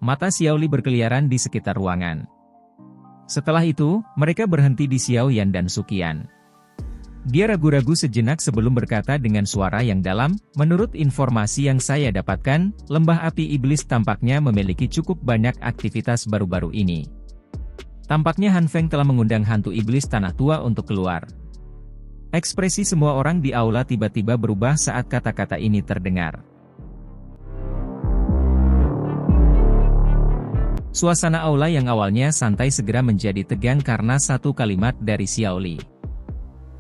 Mata Xiaoli berkeliaran di sekitar ruangan. Setelah itu, mereka berhenti di Xiao Yan dan Suqian. Dia ragu-ragu sejenak sebelum berkata dengan suara yang dalam, "Menurut informasi yang saya dapatkan, lembah api iblis tampaknya memiliki cukup banyak aktivitas baru-baru ini. Tampaknya Han Feng telah mengundang hantu iblis tanah tua untuk keluar." Ekspresi semua orang di aula tiba-tiba berubah saat kata-kata ini terdengar. Suasana aula yang awalnya santai segera menjadi tegang karena satu kalimat dari Xiaoli.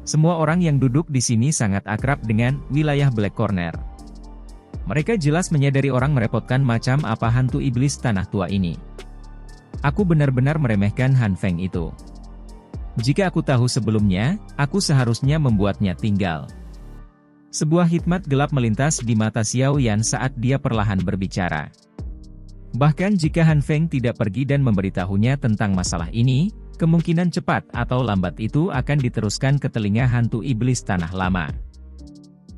Semua orang yang duduk di sini sangat akrab dengan wilayah Black Corner. Mereka jelas menyadari orang merepotkan macam apa hantu iblis tanah tua ini. Aku benar-benar meremehkan Han Feng itu. Jika aku tahu sebelumnya, aku seharusnya membuatnya tinggal. Sebuah hikmat gelap melintas di mata Xiao Yan saat dia perlahan berbicara. Bahkan jika Han Feng tidak pergi dan memberitahunya tentang masalah ini, kemungkinan cepat atau lambat itu akan diteruskan ke telinga hantu iblis tanah lama.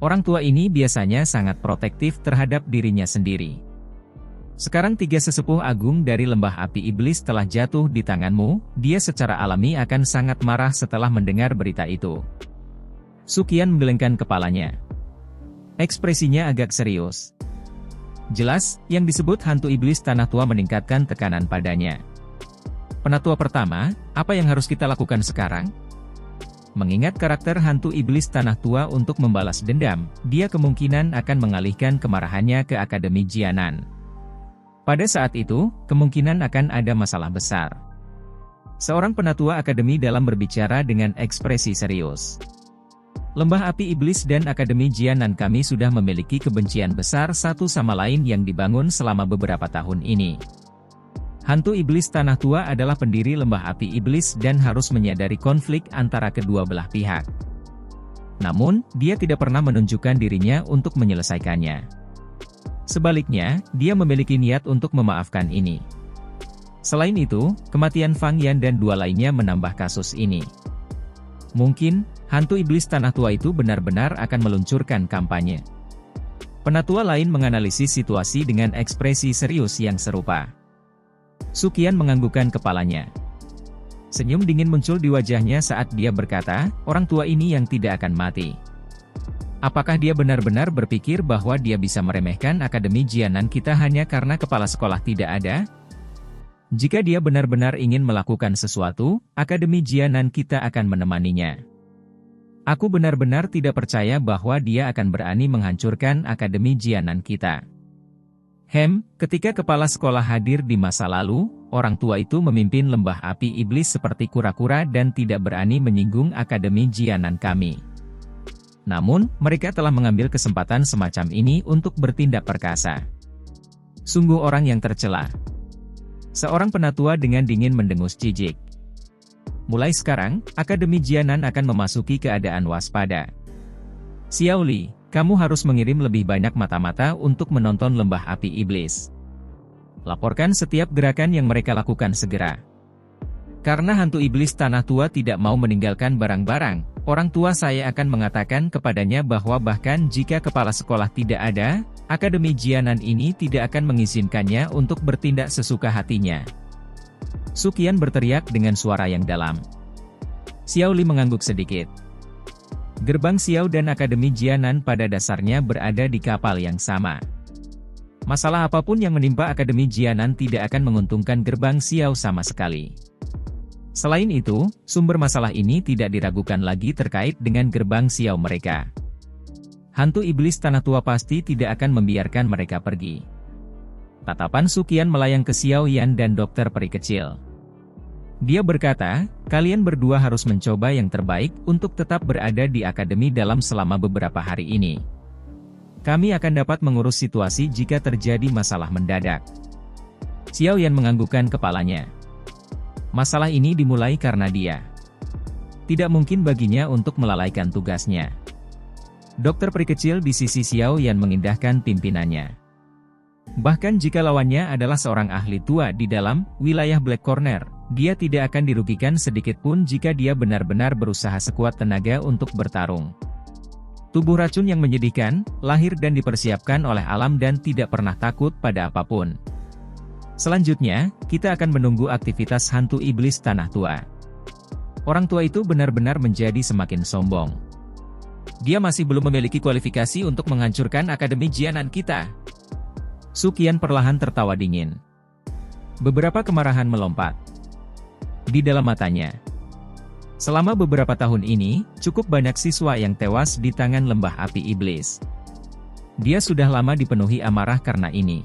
Orang tua ini biasanya sangat protektif terhadap dirinya sendiri. Sekarang tiga sesepuh agung dari lembah api iblis telah jatuh di tanganmu, dia secara alami akan sangat marah setelah mendengar berita itu. Suqian menggelengkan kepalanya. Ekspresinya agak serius. Jelas, yang disebut hantu iblis tanah tua meningkatkan tekanan padanya. Penatua pertama, apa yang harus kita lakukan sekarang? Mengingat karakter hantu iblis tanah tua untuk membalas dendam, dia kemungkinan akan mengalihkan kemarahannya ke Akademi Jianan. Pada saat itu, kemungkinan akan ada masalah besar. Seorang penatua akademi dalam berbicara dengan ekspresi serius. Lembah api iblis dan Akademi Jianan kami sudah memiliki kebencian besar satu sama lain yang dibangun selama beberapa tahun ini. Hantu iblis tanah tua adalah pendiri lembah api iblis dan harus menyadari konflik antara kedua belah pihak. Namun, dia tidak pernah menunjukkan dirinya untuk menyelesaikannya. Sebaliknya, dia memiliki niat untuk memaafkan ini. Selain itu, kematian Fang Yan dan dua lainnya menambah kasus ini. Mungkin, hantu iblis tanah tua itu benar-benar akan meluncurkan kampanye. Penatua lain menganalisis situasi dengan ekspresi serius yang serupa. Suqian menganggukkan kepalanya. Senyum dingin muncul di wajahnya saat dia berkata, orang tua ini yang tidak akan mati. Apakah dia benar-benar berpikir bahwa dia bisa meremehkan Akademi Jianan kita hanya karena kepala sekolah tidak ada? Jika dia benar-benar ingin melakukan sesuatu, Akademi Jianan kita akan menemaninya. Aku benar-benar tidak percaya bahwa dia akan berani menghancurkan Akademi Jianan kita. Ketika kepala sekolah hadir di masa lalu, orang tua itu memimpin lembah api iblis seperti kura-kura dan tidak berani menyinggung Akademi Jianan kami. Namun, mereka telah mengambil kesempatan semacam ini untuk bertindak perkasa. Sungguh orang yang tercela. Seorang penatua dengan dingin mendengus jijik. Mulai sekarang, Akademi Jianan akan memasuki keadaan waspada. Xiaoli, kamu harus mengirim lebih banyak mata-mata untuk menonton lembah api iblis. Laporkan setiap gerakan yang mereka lakukan segera. Karena hantu iblis tanah tua tidak mau meninggalkan barang-barang, orang tua saya akan mengatakan kepadanya bahwa bahkan jika kepala sekolah tidak ada, Akademi Jianan ini tidak akan mengizinkannya untuk bertindak sesuka hatinya. Suqian berteriak dengan suara yang dalam. Xiaoli mengangguk sedikit. Gerbang Xiao dan Akademi Jianan pada dasarnya berada di kapal yang sama. Masalah apapun yang menimpa Akademi Jianan tidak akan menguntungkan gerbang Xiao sama sekali. Selain itu, sumber masalah ini tidak diragukan lagi terkait dengan gerbang Xiao mereka. Hantu iblis tanah tua pasti tidak akan membiarkan mereka pergi. Tatapan Suqian melayang ke Xiao Yan dan dokter peri kecil. Dia berkata, kalian berdua harus mencoba yang terbaik untuk tetap berada di akademi dalam selama beberapa hari ini. Kami akan dapat mengurus situasi jika terjadi masalah mendadak. Xiao Yan menganggukkan kepalanya. Masalah ini dimulai karena dia. Tidak mungkin baginya untuk melalaikan tugasnya. Dokter peri kecil di sisi Xiao Yan mengindahkan pimpinannya. Bahkan jika lawannya adalah seorang ahli tua di dalam wilayah Black Corner, dia tidak akan dirugikan sedikit pun jika dia benar-benar berusaha sekuat tenaga untuk bertarung. Tubuh racun yang menyedihkan, lahir dan dipersiapkan oleh alam dan tidak pernah takut pada apapun. Selanjutnya, kita akan menunggu aktivitas hantu iblis tanah tua. Orang tua itu benar-benar menjadi semakin sombong. Dia masih belum memiliki kualifikasi untuk menghancurkan Akademi Jianan kita. Suqian perlahan tertawa dingin. Beberapa kemarahan melompat di dalam matanya. Selama beberapa tahun ini, cukup banyak siswa yang tewas di tangan lembah api iblis. Dia sudah lama dipenuhi amarah karena ini.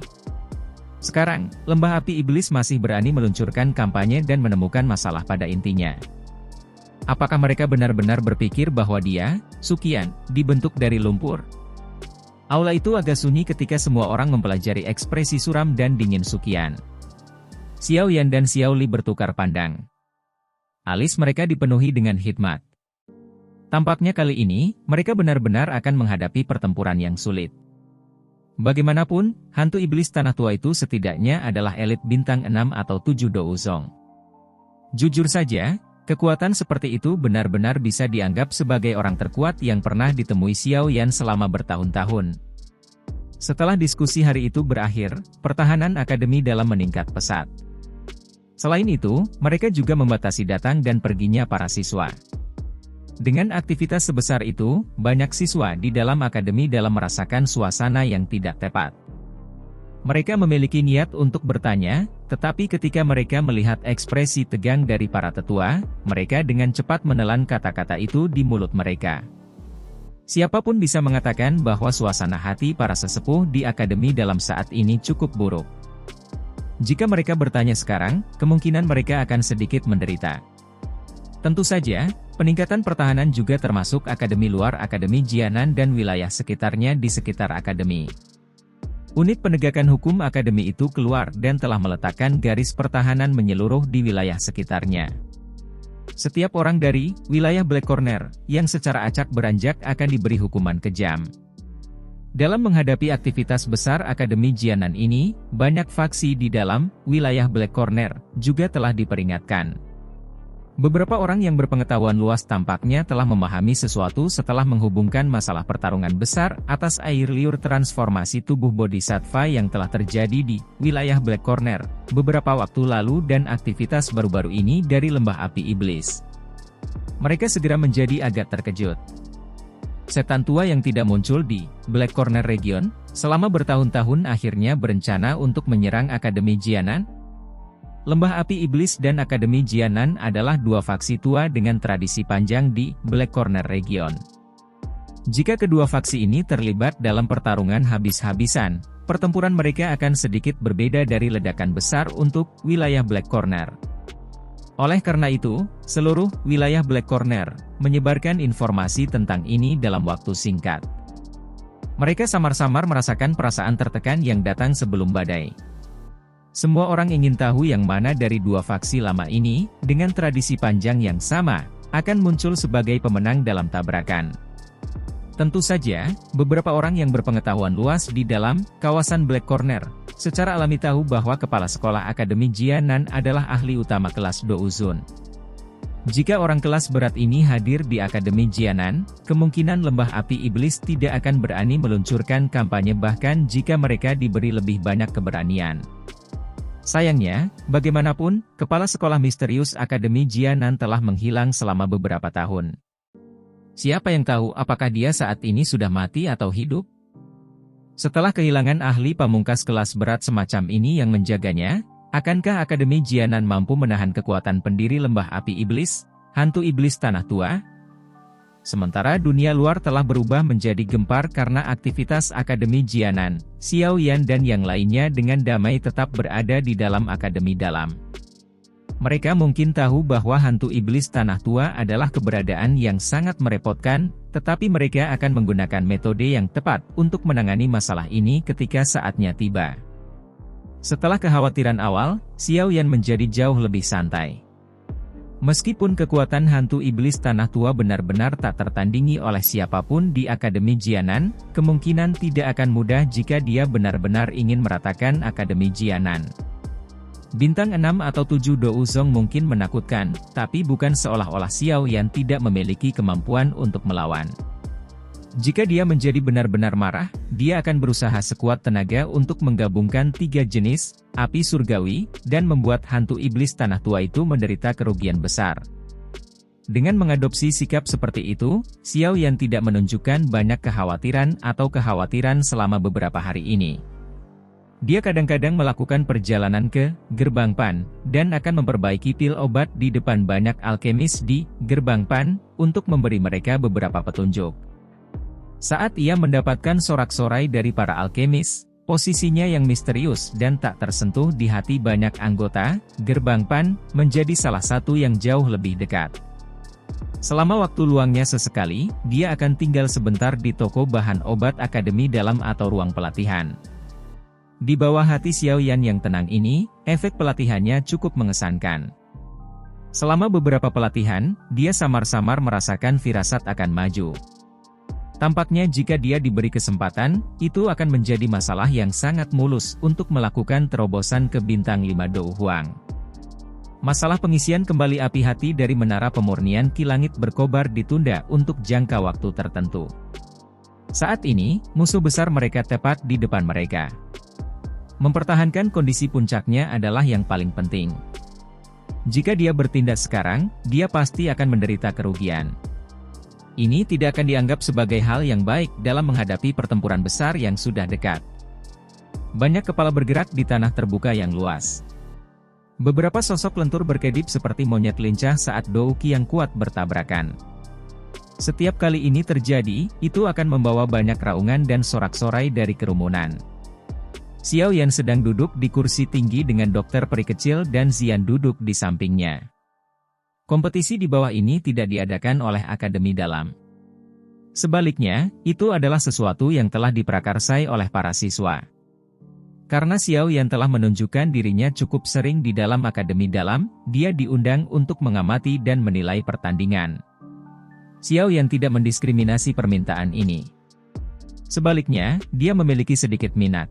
Sekarang, lembah api iblis masih berani meluncurkan kampanye dan menemukan masalah pada intinya. Apakah mereka benar-benar berpikir bahwa dia, Suqian, dibentuk dari lumpur? Aula itu agak sunyi ketika semua orang mempelajari ekspresi suram dan dingin Suqian. Xiao Yan dan Xiao Li bertukar pandang. Alis mereka dipenuhi dengan hikmat. Tampaknya kali ini, mereka benar-benar akan menghadapi pertempuran yang sulit. Bagaimanapun, hantu iblis tanah tua itu setidaknya adalah elit bintang 6 atau 7 Douzong. Jujur saja, kekuatan seperti itu benar-benar bisa dianggap sebagai orang terkuat yang pernah ditemui Xiao Yan selama bertahun-tahun. Setelah diskusi hari itu berakhir, pertahanan akademi dalam meningkat pesat. Selain itu, mereka juga membatasi datang dan perginya para siswa. Dengan aktivitas sebesar itu, banyak siswa di dalam akademi dalam merasakan suasana yang tidak tepat. Mereka memiliki niat untuk bertanya, tetapi ketika mereka melihat ekspresi tegang dari para tetua, mereka dengan cepat menelan kata-kata itu di mulut mereka. Siapapun bisa mengatakan bahwa suasana hati para sesepuh di akademi dalam saat ini cukup buruk. Jika mereka bertanya sekarang, kemungkinan mereka akan sedikit menderita. Tentu saja, peningkatan pertahanan juga termasuk akademi luar Akademi Jianan dan wilayah sekitarnya di sekitar akademi. Unit penegakan hukum akademi itu keluar dan telah meletakkan garis pertahanan menyeluruh di wilayah sekitarnya. Setiap orang dari wilayah Black Corner yang secara acak beranjak akan diberi hukuman kejam. Dalam menghadapi aktivitas besar Akademi Jianan ini, banyak faksi di dalam wilayah Black Corner juga telah diperingatkan. Beberapa orang yang berpengetahuan luas tampaknya telah memahami sesuatu setelah menghubungkan masalah pertarungan besar atas air liur transformasi tubuh Bodhisattva yang telah terjadi di wilayah Black Corner beberapa waktu lalu dan aktivitas baru-baru ini dari lembah api iblis. Mereka segera menjadi agak terkejut. Setan tua yang tidak muncul di Black Corner Region selama bertahun-tahun akhirnya berencana untuk menyerang Akademi Jianan. Lembah Api Iblis dan Akademi Jianan adalah dua faksi tua dengan tradisi panjang di Black Corner Region. Jika kedua faksi ini terlibat dalam pertarungan habis-habisan, pertempuran mereka akan sedikit berbeda dari ledakan besar untuk wilayah Black Corner. Oleh karena itu, seluruh wilayah Black Corner menyebarkan informasi tentang ini dalam waktu singkat. Mereka samar-samar merasakan perasaan tertekan yang datang sebelum badai. Semua orang ingin tahu yang mana dari dua faksi lama ini, dengan tradisi panjang yang sama, akan muncul sebagai pemenang dalam tabrakan. Tentu saja, beberapa orang yang berpengetahuan luas di dalam kawasan Black Corner secara alami tahu bahwa kepala sekolah Akademi Jianan adalah ahli utama kelas Douzun. Jika orang kelas berat ini hadir di Akademi Jianan, kemungkinan lembah api iblis tidak akan berani meluncurkan kampanye bahkan jika mereka diberi lebih banyak keberanian. Sayangnya, bagaimanapun, kepala sekolah misterius Akademi Jianan telah menghilang selama beberapa tahun. Siapa yang tahu apakah dia saat ini sudah mati atau hidup? Setelah kehilangan ahli pamungkas kelas berat semacam ini yang menjaganya, akankah Akademi Jianan mampu menahan kekuatan pendiri lembah api iblis, hantu iblis tanah tua? Sementara dunia luar telah berubah menjadi gempar karena aktivitas Akademi Jianan, Xiao Yan dan yang lainnya dengan damai tetap berada di dalam akademi dalam. Mereka mungkin tahu bahwa hantu iblis tanah tua adalah keberadaan yang sangat merepotkan, tetapi mereka akan menggunakan metode yang tepat untuk menangani masalah ini ketika saatnya tiba. Setelah kekhawatiran awal, Xiao Yan menjadi jauh lebih santai. Meskipun kekuatan hantu iblis tanah tua benar-benar tak tertandingi oleh siapapun di Akademi Jianan, kemungkinan tidak akan mudah jika dia benar-benar ingin meratakan Akademi Jianan. Bintang 6 atau 7 Douzong mungkin menakutkan, tapi bukan seolah-olah Xiao Yan tidak memiliki kemampuan untuk melawan. Jika dia menjadi benar-benar marah, dia akan berusaha sekuat tenaga untuk menggabungkan 3 jenis api surgawi dan membuat hantu iblis tanah tua itu menderita kerugian besar. Dengan mengadopsi sikap seperti itu, Xiao Yan tidak menunjukkan banyak kekhawatiran selama beberapa hari ini. Dia kadang-kadang melakukan perjalanan ke Gerbang Pan, dan akan memperbaiki pil obat di depan banyak alkemis di Gerbang Pan, untuk memberi mereka beberapa petunjuk. Saat ia mendapatkan sorak-sorai dari para alkemis, posisinya yang misterius dan tak tersentuh di hati banyak anggota Gerbang Pan, menjadi salah satu yang jauh lebih dekat. Selama waktu luangnya sesekali, dia akan tinggal sebentar di toko bahan obat akademi dalam atau ruang pelatihan. Di bawah hati Xiao Yan yang tenang ini, efek pelatihannya cukup mengesankan. Selama beberapa pelatihan, dia samar-samar merasakan firasat akan maju. Tampaknya jika dia diberi kesempatan, itu akan menjadi masalah yang sangat mulus untuk melakukan terobosan ke bintang 5 Dou Huang. Masalah pengisian kembali api hati dari menara pemurnian Ki Langit berkobar ditunda untuk jangka waktu tertentu. Saat ini, musuh besar mereka tepat di depan mereka. Mempertahankan kondisi puncaknya adalah yang paling penting. Jika dia bertindak sekarang, dia pasti akan menderita kerugian. Ini tidak akan dianggap sebagai hal yang baik dalam menghadapi pertempuran besar yang sudah dekat. Banyak kepala bergerak di tanah terbuka yang luas. Beberapa sosok lentur berkedip seperti monyet lincah saat Dou Qi yang kuat bertabrakan. Setiap kali ini terjadi, itu akan membawa banyak raungan dan sorak-sorai dari kerumunan. Xiao Yan sedang duduk di kursi tinggi dengan dokter peri kecil dan Xian duduk di sampingnya. Kompetisi di bawah ini tidak diadakan oleh Akademi Dalam. Sebaliknya, itu adalah sesuatu yang telah diprakarsai oleh para siswa. Karena Xiao Yan telah menunjukkan dirinya cukup sering di dalam Akademi Dalam, dia diundang untuk mengamati dan menilai pertandingan. Xiao Yan tidak mendiskriminasi permintaan ini. Sebaliknya, dia memiliki sedikit minat.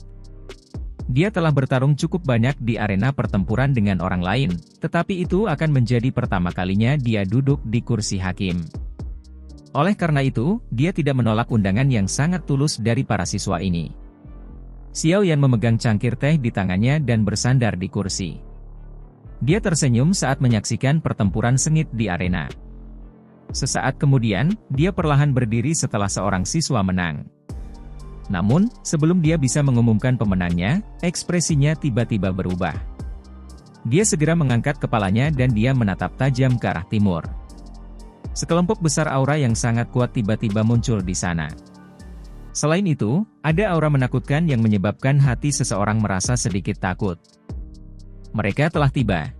Dia telah bertarung cukup banyak di arena pertempuran dengan orang lain, tetapi itu akan menjadi pertama kalinya dia duduk di kursi hakim. Oleh karena itu, dia tidak menolak undangan yang sangat tulus dari para siswa ini. Xiao Yan memegang cangkir teh di tangannya dan bersandar di kursi. Dia tersenyum saat menyaksikan pertempuran sengit di arena. Sesaat kemudian, dia perlahan berdiri setelah seorang siswa menang. Namun, sebelum dia bisa mengumumkan pemenangnya, ekspresinya tiba-tiba berubah. Dia segera mengangkat kepalanya dan dia menatap tajam ke arah timur. Sekelompok besar aura yang sangat kuat tiba-tiba muncul di sana. Selain itu, ada aura menakutkan yang menyebabkan hati seseorang merasa sedikit takut. Mereka telah tiba.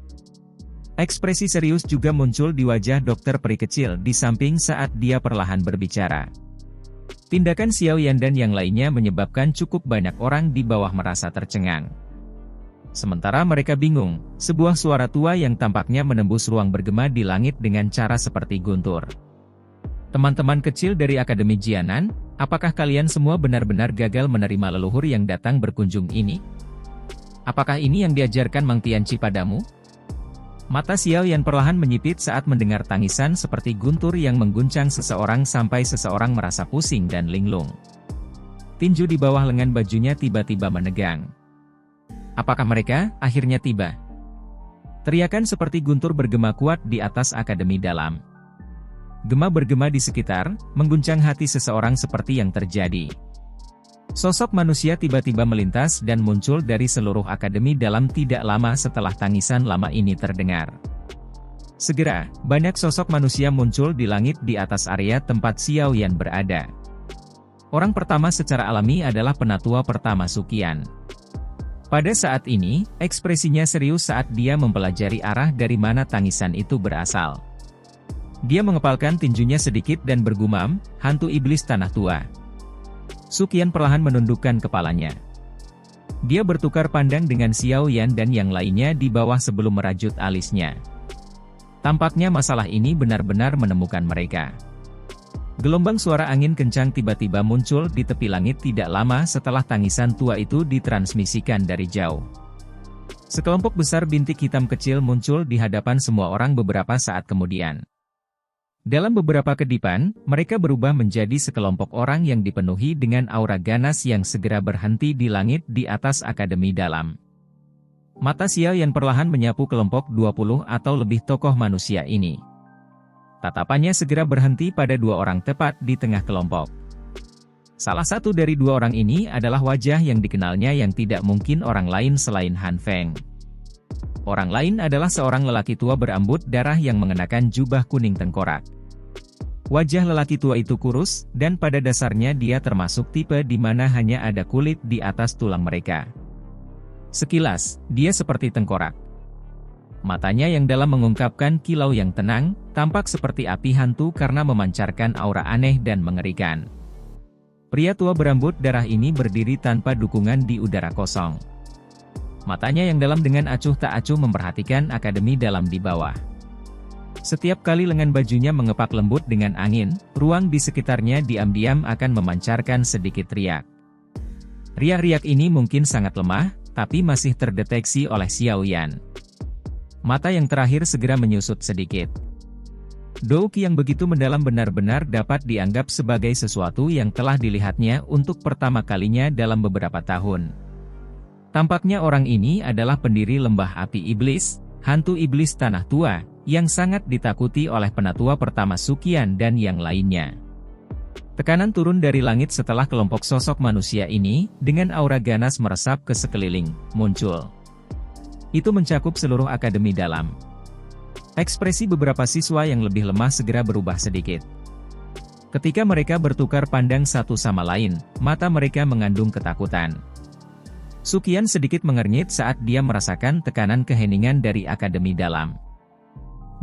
Ekspresi serius juga muncul di wajah dokter peri kecil di samping saat dia perlahan berbicara. Tindakan Xiao Yan dan yang lainnya menyebabkan cukup banyak orang di bawah merasa tercengang. Sementara mereka bingung, sebuah suara tua yang tampaknya menembus ruang bergema di langit dengan cara seperti guntur. Teman-teman kecil dari Akademi Jianan, apakah kalian semua benar-benar gagal menerima leluhur yang datang berkunjung ini? Apakah ini yang diajarkan Mang Tianqi padamu? Mata Xiao Yan perlahan menyipit saat mendengar tangisan seperti guntur yang mengguncang seseorang sampai seseorang merasa pusing dan linglung. Tinju di bawah lengan bajunya tiba-tiba menegang. Apakah mereka akhirnya tiba? Teriakan seperti guntur bergema kuat di atas Akademi Dalam. Gema bergema di sekitar, mengguncang hati seseorang seperti yang terjadi. Sosok manusia tiba-tiba melintas dan muncul dari seluruh Akademi Dalam tidak lama setelah tangisan lama ini terdengar. Segera, banyak sosok manusia muncul di langit di atas area tempat Xiao Yan berada. Orang pertama secara alami adalah penatua pertama Suqian. Pada saat ini, ekspresinya serius saat dia mempelajari arah dari mana tangisan itu berasal. Dia mengepalkan tinjunya sedikit dan bergumam, "Hantu iblis tanah tua." Suqian perlahan menundukkan kepalanya. Dia bertukar pandang dengan Xiao Yan dan yang lainnya di bawah sebelum merajut alisnya. Tampaknya masalah ini benar-benar menemukan mereka. Gelombang suara angin kencang tiba-tiba muncul di tepi langit tidak lama setelah tangisan tua itu ditransmisikan dari jauh. Sekelompok besar bintik hitam kecil muncul di hadapan semua orang beberapa saat kemudian. Dalam beberapa kedipan, mereka berubah menjadi sekelompok orang yang dipenuhi dengan aura ganas yang segera berhenti di langit di atas Akademi Dalam. Mata Xiaoyan perlahan menyapu kelompok 20 atau lebih tokoh manusia ini. Tatapannya segera berhenti pada dua orang tepat di tengah kelompok. Salah satu dari dua orang ini adalah wajah yang dikenalnya yang tidak mungkin orang lain selain Han Feng. Orang lain adalah seorang lelaki tua berambut darah yang mengenakan jubah kuning tengkorak. Wajah lelaki tua itu kurus, dan pada dasarnya dia termasuk tipe di mana hanya ada kulit di atas tulang mereka. Sekilas, dia seperti tengkorak. Matanya yang dalam mengungkapkan kilau yang tenang, tampak seperti api hantu karena memancarkan aura aneh dan mengerikan. Pria tua berambut darah ini berdiri tanpa dukungan di udara kosong. Matanya yang dalam dengan acuh tak acuh memperhatikan Akademi Dalam di bawah. Setiap kali lengan bajunya mengepak lembut dengan angin, ruang di sekitarnya diam-diam akan memancarkan sedikit riak. Riak-riak ini mungkin sangat lemah, tapi masih terdeteksi oleh Xiaoyan. Mata yang terakhir segera menyusut sedikit. Douqi yang begitu mendalam benar-benar dapat dianggap sebagai sesuatu yang telah dilihatnya untuk pertama kalinya dalam beberapa tahun. Tampaknya orang ini adalah pendiri lembah api iblis, hantu iblis tanah tua, yang sangat ditakuti oleh penatua pertama Suqian dan yang lainnya. Tekanan turun dari langit setelah kelompok sosok manusia ini, dengan aura ganas meresap ke sekeliling, muncul. Itu mencakup seluruh Akademi Dalam. Ekspresi beberapa siswa yang lebih lemah segera berubah sedikit. Ketika mereka bertukar pandang satu sama lain, mata mereka mengandung ketakutan. Suqian sedikit mengernyit saat dia merasakan tekanan keheningan dari Akademi Dalam.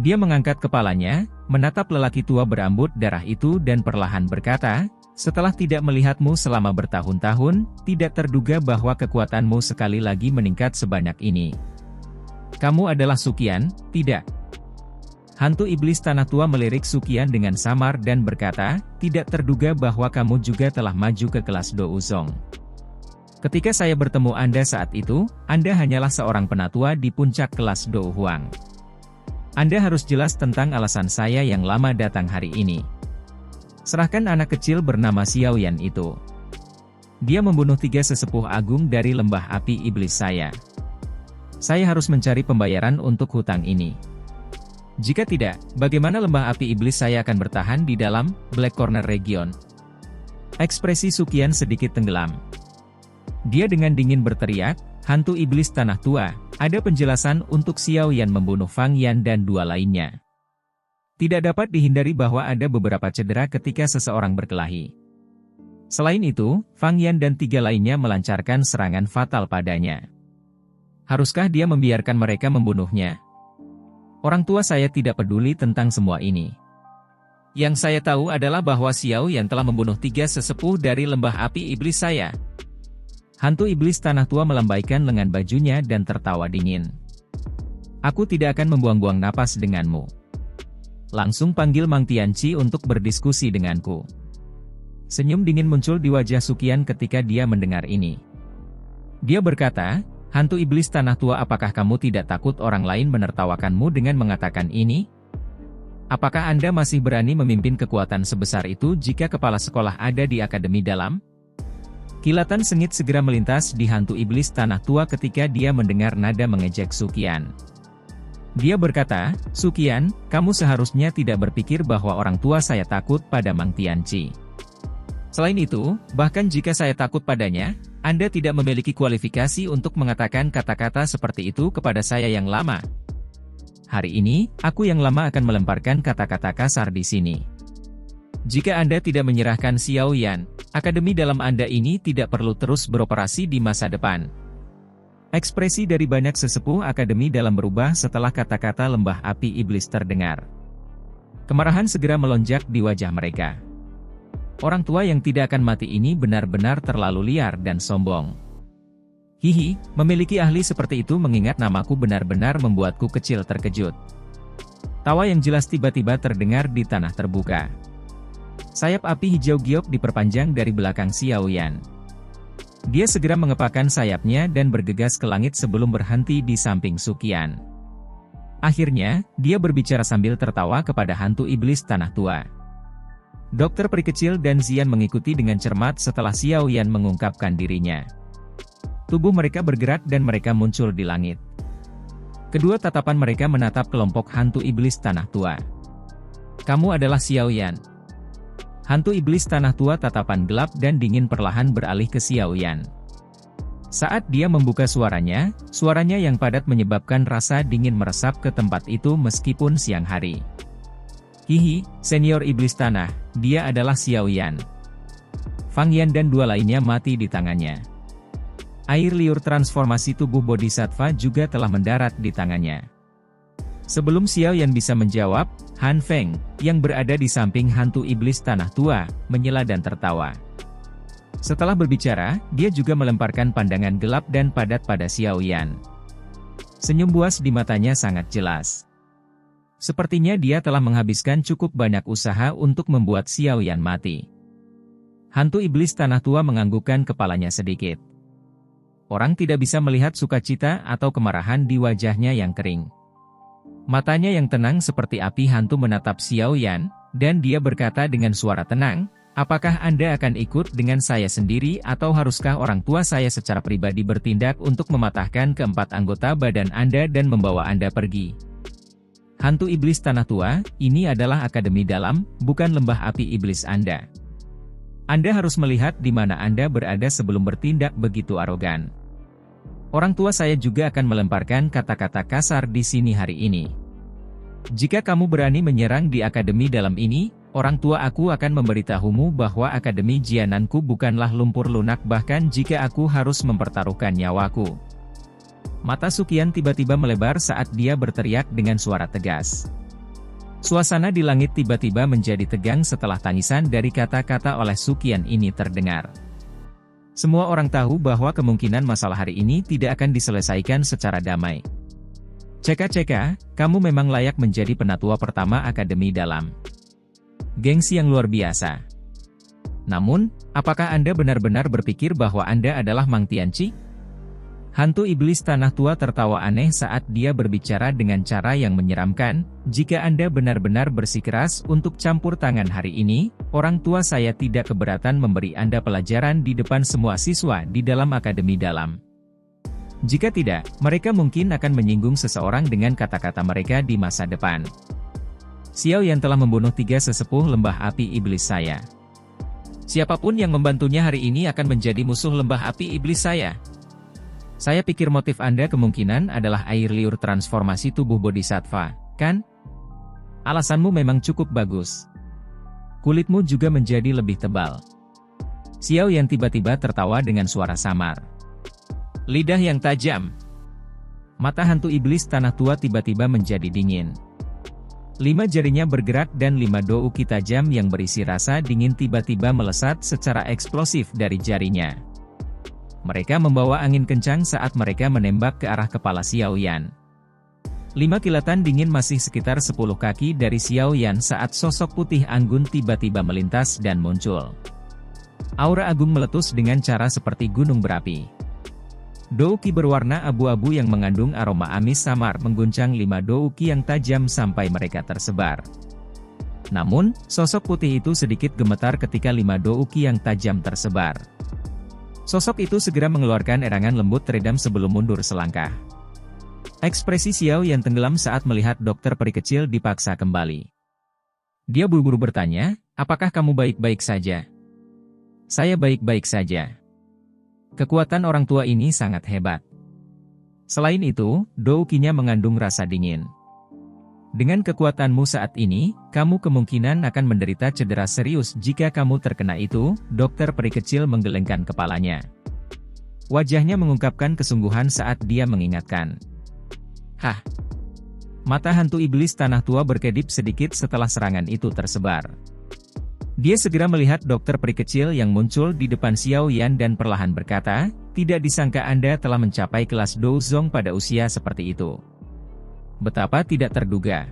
Dia mengangkat kepalanya, menatap lelaki tua berambut darah itu dan perlahan berkata, "Setelah tidak melihatmu selama bertahun-tahun, tidak terduga bahwa kekuatanmu sekali lagi meningkat sebanyak ini. Kamu adalah Suqian, tidak?" Hantu iblis tanah tua melirik Suqian dengan samar dan berkata, "Tidak terduga bahwa kamu juga telah maju ke kelas Douzong. Ketika saya bertemu Anda saat itu, Anda hanyalah seorang penatua di puncak kelas Douhuang. Anda harus jelas tentang alasan saya yang lama datang hari ini. Serahkan anak kecil bernama Xiaoyan itu. Dia membunuh 3 sesepuh agung dari lembah api iblis saya. Saya harus mencari pembayaran untuk hutang ini. Jika tidak, bagaimana lembah api iblis saya akan bertahan di dalam Black Corner Region?" Ekspresi Suqian sedikit tenggelam. Dia dengan dingin berteriak, "Hantu iblis tanah tua, ada penjelasan untuk Xiaoyan membunuh Fang Yan dan 2 lainnya. Tidak dapat dihindari bahwa ada beberapa cedera ketika seseorang berkelahi. Selain itu, Fang Yan dan 3 lainnya melancarkan serangan fatal padanya. Haruskah dia membiarkan mereka membunuhnya? Orang tua saya tidak peduli tentang semua ini. Yang saya tahu adalah bahwa Xiaoyan telah membunuh 3 sesepuh dari lembah api iblis saya." Hantu iblis tanah tua melambaikan lengan bajunya dan tertawa dingin. "Aku tidak akan membuang-buang napas denganmu. Langsung panggil Mang Tianqi untuk berdiskusi denganku." Senyum dingin muncul di wajah Suqian ketika dia mendengar ini. Dia berkata, "Hantu iblis tanah tua, apakah kamu tidak takut orang lain menertawakanmu dengan mengatakan ini? Apakah Anda masih berani memimpin kekuatan sebesar itu jika kepala sekolah ada di Akademi Dalam?" Kilatan sengit segera melintas di hantu iblis tanah tua ketika dia mendengar nada mengejek Suqian. Dia berkata, "Suqian, kamu seharusnya tidak berpikir bahwa orang tua saya takut pada Mang Tianqi. Selain itu, bahkan jika saya takut padanya, Anda tidak memiliki kualifikasi untuk mengatakan kata-kata seperti itu kepada saya yang lama. Hari ini, aku yang lama akan melemparkan kata-kata kasar di sini. Jika Anda tidak menyerahkan Xiaoyan, Akademi Dalam Anda ini tidak perlu terus beroperasi di masa depan." Ekspresi dari banyak sesepuh Akademi Dalam berubah setelah kata-kata lembah api iblis terdengar. Kemarahan segera melonjak di wajah mereka. Orang tua yang tidak akan mati ini benar-benar terlalu liar dan sombong. "Hihi, memiliki ahli seperti itu mengingat namaku benar-benar membuatku kecil terkejut." Tawa yang jelas tiba-tiba terdengar di tanah terbuka. Sayap api hijau giok diperpanjang dari belakang Xiaoyan. Dia segera mengepakkan sayapnya dan bergegas ke langit sebelum berhenti di samping Suqian. Akhirnya, dia berbicara sambil tertawa kepada hantu iblis tanah tua. Dokter peri kecil dan Xian mengikuti dengan cermat setelah Xiao Yan mengungkapkan dirinya. Tubuh mereka bergerak dan mereka muncul di langit. Kedua tatapan mereka menatap kelompok hantu iblis tanah tua. Kamu adalah Xiao Yan. Hantu iblis tanah tua tatapan gelap dan dingin perlahan beralih ke Xiao Yan. Saat dia membuka suaranya yang padat menyebabkan rasa dingin meresap ke tempat itu meskipun siang hari. Hihi, senior iblis tanah, dia adalah Xiao Yan. Fang Yan dan dua lainnya mati di tangannya. Air liur transformasi tubuh Bodhisattva juga telah mendarat di tangannya. Sebelum Xiao Yan bisa menjawab, Han Feng, yang berada di samping hantu iblis tanah tua, menyela dan tertawa. Setelah berbicara, dia juga melemparkan pandangan gelap dan padat pada Xiao Yan. Senyum buas di matanya sangat jelas. Sepertinya dia telah menghabiskan cukup banyak usaha untuk membuat Xiao Yan mati. Hantu iblis tanah tua menganggukkan kepalanya sedikit. Orang tidak bisa melihat sukacita atau kemarahan di wajahnya yang kering. Matanya yang tenang seperti api hantu menatap Xiao Yan, dan dia berkata dengan suara tenang, apakah Anda akan ikut dengan saya sendiri atau haruskah orang tua saya secara pribadi bertindak untuk mematahkan keempat anggota badan Anda dan membawa Anda pergi? Hantu iblis tanah tua, ini adalah akademi dalam, bukan lembah api iblis Anda. Anda harus melihat di mana Anda berada sebelum bertindak begitu arogan. Orang tua saya juga akan melemparkan kata-kata kasar di sini hari ini. Jika kamu berani menyerang di akademi dalam ini, orang tua aku akan memberitahumu bahwa akademi Jiananku bukanlah lumpur lunak bahkan jika aku harus mempertaruhkan nyawaku. Mata Suqian tiba-tiba melebar saat dia berteriak dengan suara tegas. Suasana di langit tiba-tiba menjadi tegang setelah tangisan dari kata-kata oleh Suqian ini terdengar. Semua orang tahu bahwa kemungkinan masalah hari ini tidak akan diselesaikan secara damai. Ceka-ceka, kamu memang layak menjadi penatua pertama akademi dalam. Gengsi yang luar biasa. Namun, apakah Anda benar-benar berpikir bahwa Anda adalah Mang Tianqi? Hantu iblis tanah tua tertawa aneh saat dia berbicara dengan cara yang menyeramkan, jika Anda benar-benar bersikeras untuk campur tangan hari ini, orang tua saya tidak keberatan memberi Anda pelajaran di depan semua siswa di dalam akademi dalam. Jika tidak, mereka mungkin akan menyinggung seseorang dengan kata-kata mereka di masa depan. Xiao Yan telah membunuh 3 sesepuh lembah api iblis saya. Siapapun yang membantunya hari ini akan menjadi musuh lembah api iblis saya. Saya pikir motif Anda kemungkinan adalah air liur transformasi tubuh Bodhisattva, kan? Alasanmu memang cukup bagus. Kulitmu juga menjadi lebih tebal. Xiao Yan tiba-tiba tertawa dengan suara samar. Lidah yang tajam. Mata hantu iblis tanah tua tiba-tiba menjadi dingin. 5 jarinya bergerak dan 5 douki tajam yang berisi rasa dingin tiba-tiba melesat secara eksplosif dari jarinya. Mereka membawa angin kencang saat mereka menembak ke arah kepala Xiao Yan. 5 kilatan dingin masih sekitar 10 kaki dari Xiao Yan saat sosok putih anggun tiba-tiba melintas dan muncul. Aura agung meletus dengan cara seperti gunung berapi. Douki berwarna abu-abu yang mengandung aroma amis samar mengguncang 5 douki yang tajam sampai mereka tersebar. Namun, sosok putih itu sedikit gemetar ketika 5 douki yang tajam tersebar. Sosok itu segera mengeluarkan erangan lembut teredam sebelum mundur selangkah. Ekspresi Xiao Yan tenggelam saat melihat dokter peri kecil dipaksa kembali. Dia buru-buru bertanya, apakah kamu baik-baik saja? Saya baik-baik saja. Kekuatan orang tua ini sangat hebat. Selain itu, doukinya mengandung rasa dingin. Dengan kekuatanmu saat ini, kamu kemungkinan akan menderita cedera serius jika kamu terkena itu, dokter peri kecil menggelengkan kepalanya. Wajahnya mengungkapkan kesungguhan saat dia mengingatkan. Hah? Mata hantu iblis tanah tua berkedip sedikit setelah serangan itu tersebar. Dia segera melihat dokter peri kecil yang muncul di depan Xiao Yan dan perlahan berkata, tidak disangka Anda telah mencapai kelas Douzong pada usia seperti itu. Betapa tidak terduga.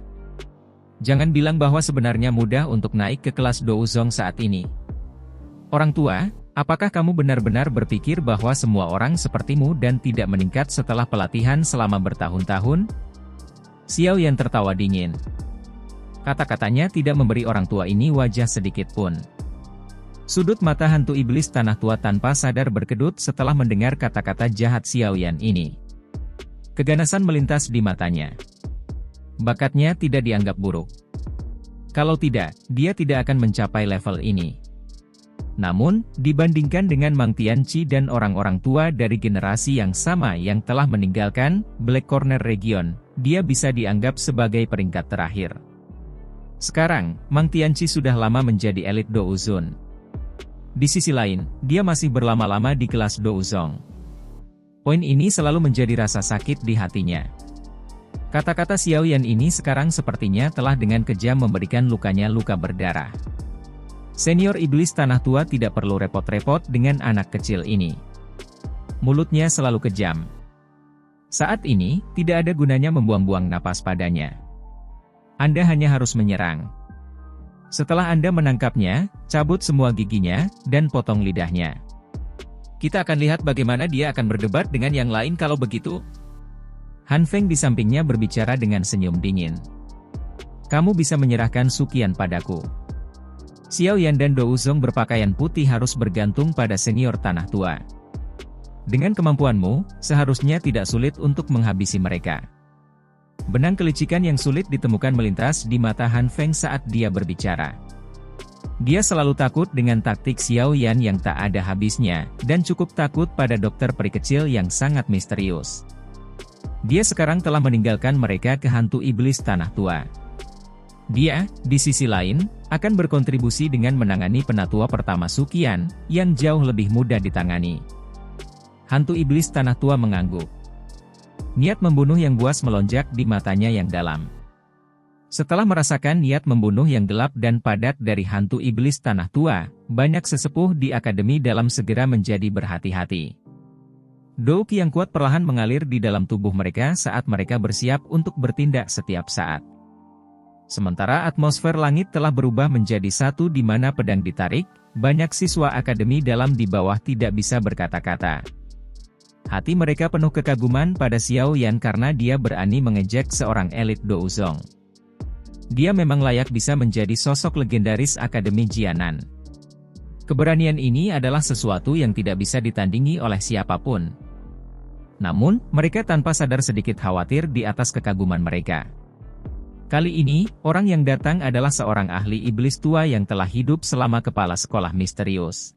Jangan bilang bahwa sebenarnya mudah untuk naik ke kelas Douzong saat ini. Orang tua, apakah kamu benar-benar berpikir bahwa semua orang sepertimu dan tidak meningkat setelah pelatihan selama bertahun-tahun? Xiao Yan tertawa dingin. Kata-katanya tidak memberi orang tua ini wajah sedikit pun. Sudut mata hantu iblis tanah tua tanpa sadar berkedut setelah mendengar kata-kata jahat Xiao Yan ini. Keganasan melintas di matanya. Bakatnya tidak dianggap buruk. Kalau tidak, dia tidak akan mencapai level ini. Namun, dibandingkan dengan Mang Tianqi dan orang-orang tua dari generasi yang sama yang telah meninggalkan Black Corner Region, dia bisa dianggap sebagai peringkat terakhir. Sekarang, Mang Tianqi sudah lama menjadi elit Douzone. Di sisi lain, dia masih berlama-lama di kelas Douzong. Poin ini selalu menjadi rasa sakit di hatinya. Kata-kata Xiao Yan ini sekarang sepertinya telah dengan kejam memberikan lukanya luka berdarah. Senior iblis tanah tua tidak perlu repot-repot dengan anak kecil ini. Mulutnya selalu kejam. Saat ini, tidak ada gunanya membuang-buang napas padanya. Anda hanya harus menyerang. Setelah Anda menangkapnya, cabut semua giginya, dan potong lidahnya. Kita akan lihat bagaimana dia akan berdebat dengan yang lain kalau begitu. Han Feng di sampingnya berbicara dengan senyum dingin. Kamu bisa menyerahkan Suqian padaku. Xiao Yan dan Douzong berpakaian putih harus bergantung pada senior tanah tua. Dengan kemampuanmu, seharusnya tidak sulit untuk menghabisi mereka. Benang kelicikan yang sulit ditemukan melintas di mata Han Feng saat dia berbicara. Dia selalu takut dengan taktik Xiao Yan yang tak ada habisnya, dan cukup takut pada dokter peri kecil yang sangat misterius. Dia sekarang telah meninggalkan mereka ke hantu iblis tanah tua. Dia, di sisi lain, akan berkontribusi dengan menangani penatua pertama Suqian, yang jauh lebih mudah ditangani. Hantu iblis tanah tua mengangguk. Niat membunuh yang buas melonjak di matanya yang dalam. Setelah merasakan niat membunuh yang gelap dan padat dari hantu iblis tanah tua, banyak sesepuh di akademi dalam segera menjadi berhati-hati. Douk yang kuat perlahan mengalir di dalam tubuh mereka saat mereka bersiap untuk bertindak setiap saat. Sementara atmosfer langit telah berubah menjadi satu di mana pedang ditarik, banyak siswa akademi dalam di bawah tidak bisa berkata-kata. Hati mereka penuh kekaguman pada Xiao Yan karena dia berani mengejek seorang elit Douzong. Dia memang layak bisa menjadi sosok legendaris Akademi Jianan. Keberanian ini adalah sesuatu yang tidak bisa ditandingi oleh siapapun. Namun, mereka tanpa sadar sedikit khawatir di atas kekaguman mereka. Kali ini, orang yang datang adalah seorang ahli iblis tua yang telah hidup selama kepala sekolah misterius.